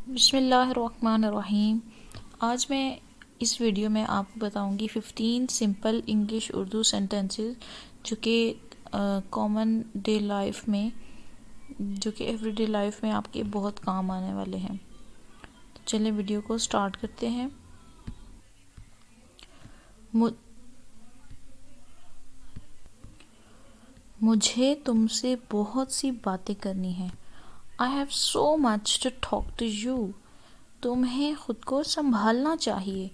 بسم اللہ الرحمن الرحیم۔ آج میں اس ویڈیو میں آپ کو بتاؤں گی 15 سمپل انگلش اردو سینٹنسز جو کہ کامن ڈے لائف میں ایوری ڈے لائف میں آپ کے بہت کام آنے والے ہیں۔ تو چلیں ویڈیو کو سٹارٹ کرتے ہیں۔ مجھے تم سے بہت سی باتیں کرنی ہیں۔ I have so much to talk to you۔ تمہیں خود کو سنبھالنا چاہیے۔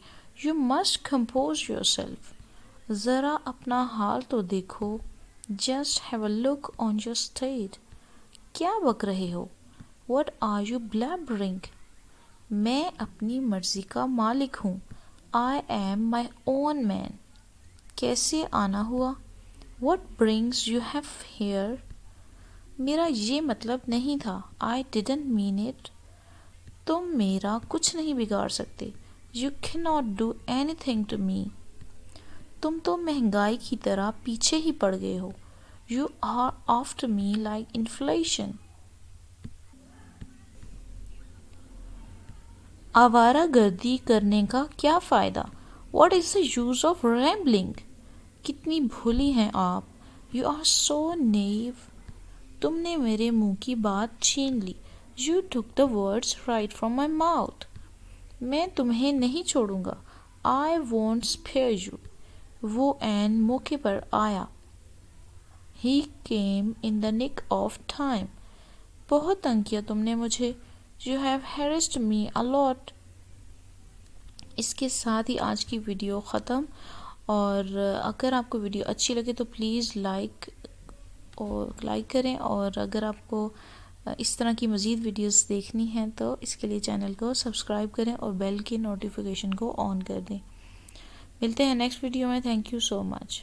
You must compose yourself۔ ذرا اپنا حال تو دیکھو۔ Just have a look on your state۔ کیا بک رہے ہو؟ What are you blabbering؟ میں اپنی مرضی کا مالک ہوں۔ I am my own man۔ کیسے آنا ہوا؟ What brings you have here؟ میرا یہ مطلب نہیں تھا۔ I didn't mean it۔ تم میرا کچھ نہیں بگاڑ سکتے۔ You cannot do anything to me۔ تم تو مہنگائی کی طرح پیچھے ہی پڑ گئے ہو۔ You are after me like inflation۔ آوارہ گردی کرنے کا کیا فائدہ؟ What is the use of rambling؟ کتنی بھولی ہیں آپ۔ You are so naive۔ تم نے میرے منہ کی بات چھین لی۔ You took the words right from my mouth۔ میں تمہیں نہیں چھوڑوں گا۔ I won't spare you۔ وہ عین موقع پر آیا۔ He came in the nick of time۔ بہت تنگ کیا تم نے مجھے۔ You have harassed me a lot۔ اس کے ساتھ ہی آج کی ویڈیو ختم، اور اگر آپ کو ویڈیو اچھی لگے تو پلیز لائک کریں، اور اگر آپ کو اس طرح کی مزید ویڈیوز دیکھنی ہیں تو اس کے لیے چینل کو سبسکرائب کریں اور بیل کی نوٹیفیکیشن کو آن کر دیں۔ ملتے ہیں نیکسٹ ویڈیو میں۔ Thank you so much.